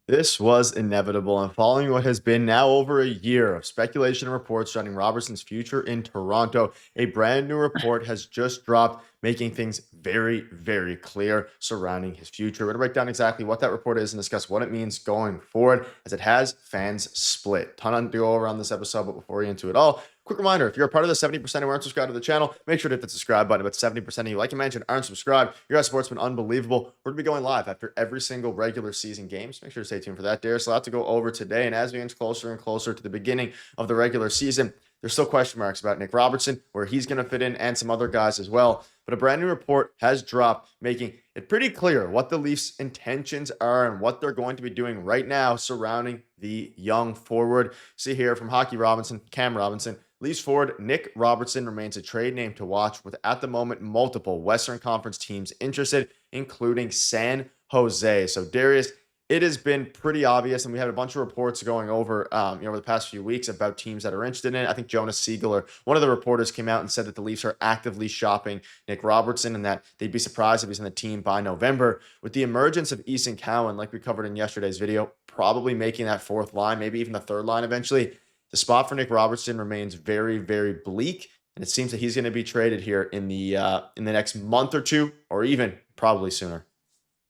This was inevitable, and following what has been now over a year of speculation and reports surrounding Robertson's future in Toronto, a brand new report has just dropped, making things very, very clear surrounding his future. We're going to break down exactly what that report is and discuss what it means going forward, as it has fans split. Ton to go over on this episode, but before we get into it all, quick reminder, if you're a part of the 70% who aren't subscribed to the channel, make sure to hit the subscribe button. But 70% of you, like I mentioned, aren't subscribed. Your guys' support's been unbelievable. We're going to be going live after every single regular season game, so make sure to stay tuned for that. Darius, a lot to go over today, and as we inch closer and closer to the beginning of the regular season, there's still question marks about Nick Robertson, where he's going to fit in, and some other guys as well. But a brand new report has dropped, making it pretty clear what the Leafs' intentions are and what they're going to be doing right now surrounding the young forward. See here from Hockey Robinson, Cam Robinson. Leafs forward Nick Robertson remains a trade name to watch, with at the moment multiple Western Conference teams interested, including San Jose. So Darius, it has been pretty obvious, and we had a bunch of reports going over, over the past few weeks about teams that are interested in it. I think Jonas Siegel, or one of the reporters, came out and said that the Leafs are actively shopping Nick Robertson, and that they'd be surprised if he's on the team by November. With the emergence of Easton Cowan, like we covered in yesterday's video, probably making that fourth line, maybe even the third line eventually, the spot for Nick Robertson remains very, very bleak, and it seems that he's going to be traded here in the next month or two, or even probably sooner.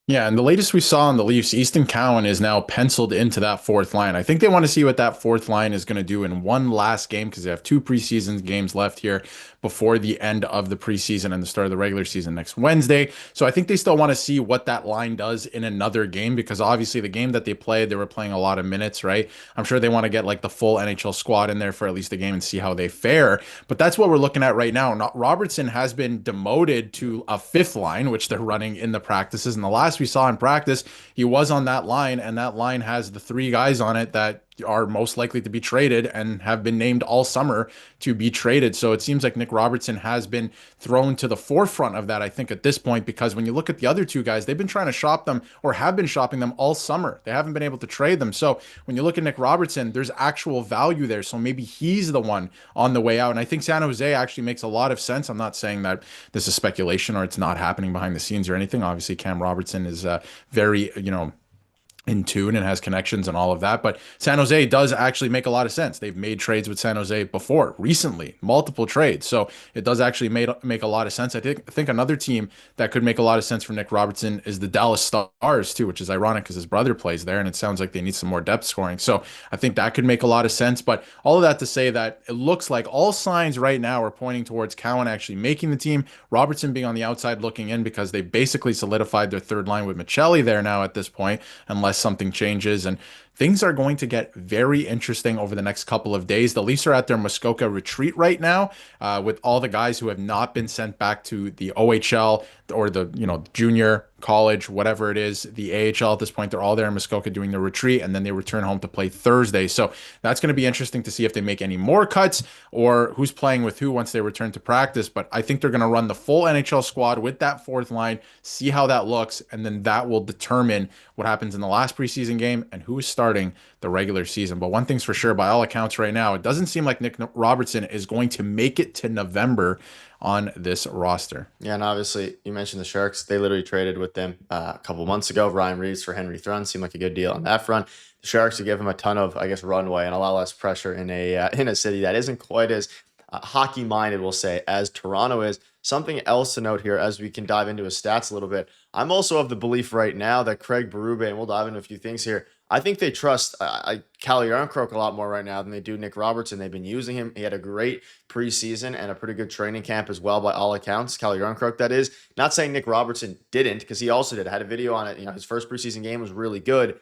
Yeah, and the latest we saw on the Leafs, Easton Cowan is now penciled into that fourth line. I think they want to see what that fourth line is going to do in one last game, because they have two preseason games left here before the end of the preseason and the start of the regular season next Wednesday. So I think they still want to see what that line does in another game, because obviously the game that they played, they were playing a lot of minutes, right? I'm sure they want to get like the full NHL squad in there for at least a game and see how they fare. But that's what we're looking at right now. Robertson has been demoted to a fifth line, which they're running in the practices. And the last we saw in practice, he was on that line, and that line has the three guys on it that are most likely to be traded and have been named all summer to be traded. So it seems like Nick Robertson has been thrown to the forefront of that, I think, at this point, because when you look at the other two guys, they've been trying to shop them, or have been shopping them all summer. They haven't been able to trade them. So when you look at Nick Robertson, there's actual value there. So maybe he's the one on the way out. And I think San Jose actually makes a lot of sense. I'm not saying that this is speculation or it's not happening behind the scenes or anything. Obviously, Cam Robertson is very, in tune and has connections and all of that. But San Jose does actually make a lot of sense. They've made trades with San Jose before, recently, multiple trades. So it does actually make a lot of sense. I think another team that could make a lot of sense for Nick Robertson is the Dallas Stars too, which is ironic because his brother plays there, and it sounds like they need some more depth scoring. So I think that could make a lot of sense. But all of that to say that it looks like all signs right now are pointing towards Cowan actually making the team, Robertson being on the outside looking in, because they basically solidified their third line with Michelli there now at this point, unless something changes. And things are going to get very interesting over the next couple of days. The Leafs are at their Muskoka retreat right now, with all the guys who have not been sent back to the OHL or the junior college, whatever it is, the AHL at this point. They're all there in Muskoka doing their retreat, and then they return home to play Thursday. So that's going to be interesting to see if they make any more cuts or who's playing with who once they return to practice. But I think they're going to run the full NHL squad with that fourth line, see how that looks, and then that will determine what happens in the last preseason game and who is starting the regular season. But one thing's for sure, by all accounts right now, it doesn't seem like Nick Robertson is going to make it to November on this roster. Yeah, and obviously you mentioned the Sharks. They literally traded with them a couple months ago. Ryan Reeves for Henry Thrun seemed like a good deal on that front. The Sharks would give him a ton of, I guess, runway and a lot less pressure in a city that isn't quite as hockey minded, we'll say, as Toronto is. Something else to note here, as we can dive into his stats a little bit. I'm also of the belief right now that Craig Berube, and we'll dive into a few things here, I think they trust Calle Yarncroke a lot more right now than they do Nick Robertson. They've been using him. He had a great preseason and a pretty good training camp as well, by all accounts. Calle Yarncroke, that is. Not saying Nick Robertson didn't, because he also did. I had a video on it. His first preseason game was really good.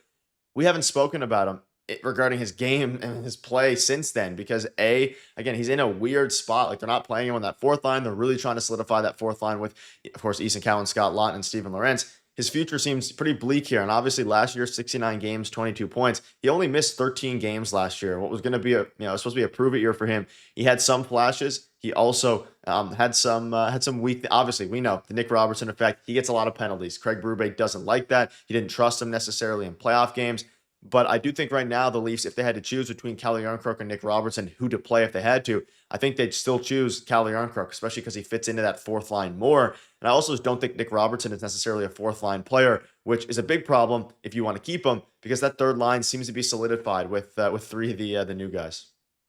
We haven't spoken about him regarding his game and his play since then, because again, he's in a weird spot. Like, they're not playing him on that fourth line. They're really trying to solidify that fourth line with, of course, Easton Cowan, Scott Laughton, and Steven Lorentz. His future seems pretty bleak here. And obviously last year, 69 games, 22 points. He only missed 13 games last year. What was going to be supposed to be a prove it year for him. He had some flashes. He also had some weak. Obviously, we know the Nick Robertson effect. He gets a lot of penalties. Craig Berube doesn't like that. He didn't trust him necessarily in playoff games. But I do think right now the Leafs, if they had to choose between Calle Yarncroke and Nick Robertson, who to play if they had to, I think they'd still choose Calle Yarncroke, especially because he fits into that fourth line more. And I also don't think Nick Robertson is necessarily a fourth line player, which is a big problem if you want to keep him, because that third line seems to be solidified with three of the new guys.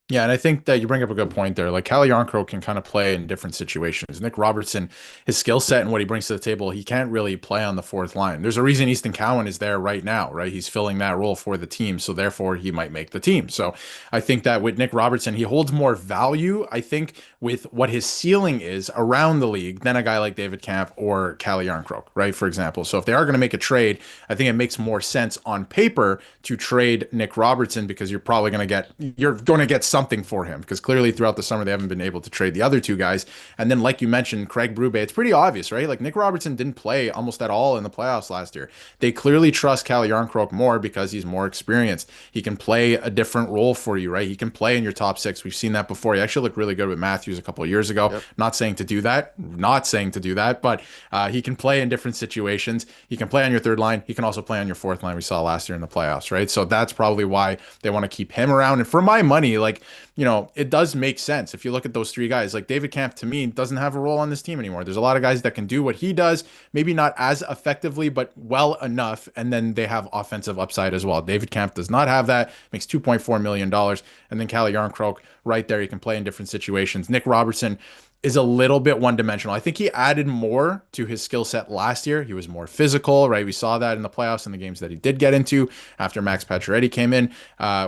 Yeah, and I think that you bring up a good point there. Like Calle Yarncroke can kind of play in different situations. Nick Robertson, his skill set and what he brings to the table, he can't really play on the fourth line. There's a reason Easton Cowan is there right now, right? He's filling that role for the team, so therefore he might make the team. So I think that with Nick Robertson, he holds more value, I think, with what his ceiling is around the league than a guy like David Kampf or Calle Yarncroke, right? For example. So if they are going to make a trade, I think it makes more sense on paper to trade Nick Robertson because you're going to get something for him because clearly throughout the summer they haven't been able to trade the other two guys. And then, like you mentioned, Craig Berube, it's pretty obvious, right? Like Nick Robertson didn't play almost at all in the playoffs last year. They clearly trust Calle Yarncroke more because he's more experienced. He can play a different role for you, right? He can play in your top six. We've seen that before. He actually looked really good with Matthews a couple of years ago. Yep. Not saying to do that, but he can play in different situations. He can play on your third line. He can also play on your fourth line. We saw last year in the playoffs, right? So that's probably why they want to keep him around. And for my money, like, it does make sense. If you look at those three guys, like David Kampf to me doesn't have a role on this team anymore. There's a lot of guys that can do what he does, maybe not as effectively, but well enough. And then they have offensive upside as well. David Kampf does not have that, makes $2.4 million. And then Calle Yarncroke right there, he can play in different situations. Nick Robertson is a little bit one-dimensional. I think he added more to his skill set last year. He was more physical, right? We saw that in the playoffs in the games that he did get into after Max Pacioretty came in,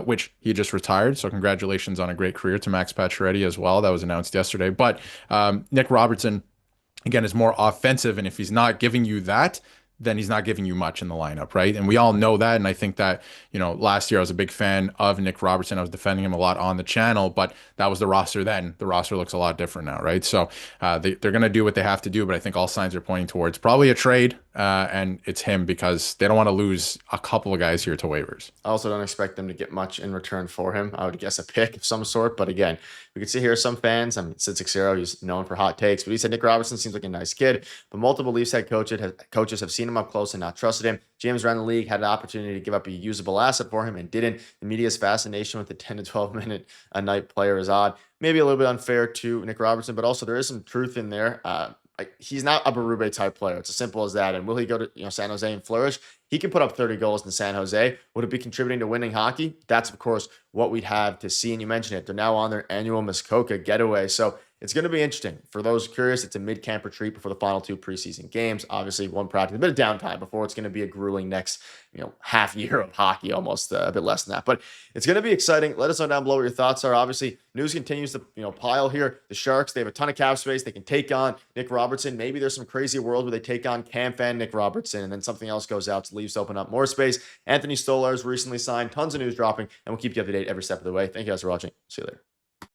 which he just retired. So congratulations on a great career to Max Pacioretty as well. That was announced yesterday. But Nick Robertson, again, is more offensive. And if he's not giving you that, then he's not giving you much in the lineup, right? And we all know that. And I think that, last year I was a big fan of Nick Robertson. I was defending him a lot on the channel, but that was the roster then. The roster looks a lot different now, right? So they're going to do what they have to do, but I think all signs are pointing towards probably a trade, and it's him because they don't want to lose a couple of guys here to waivers. I also don't expect them to get much in return for him. I would guess a pick of some sort. But again, we could see here some fans. I mean, Sid Sixero, he's known for hot takes, but he said Nick Robertson seems like a nice kid. But multiple Leafs head coaches have seen him up close and not trusted him. GMs around the league had an opportunity to give up a usable asset for him and didn't. The media's fascination with the 10 to 12 minute a night player is odd. Maybe a little bit unfair to Nick Robertson, but also there is some truth in there. He's not a Berube type player. It's as simple as that. And will he go to San Jose and flourish? He can put up 30 goals in San Jose. Would it be contributing to winning hockey? That's, of course, what we'd have to see. And you mentioned it. They're now on their annual Muskoka getaway. So it's going to be interesting. For those curious, it's a mid-camp retreat before the final two preseason games. Obviously, one practice, a bit of downtime before it's going to be a grueling next half year of hockey, almost a bit less than that. But it's going to be exciting. Let us know down below what your thoughts are. Obviously, news continues to pile here. The Sharks, they have a ton of cap space. They can take on Nick Robertson. Maybe there's some crazy world where they take on Kampf and Nick Robertson, and then something else goes out to Leafs open up more space. Anthony Stolarz recently signed. Tons of news dropping, and we'll keep you up to date every step of the way. Thank you guys for watching. See you later.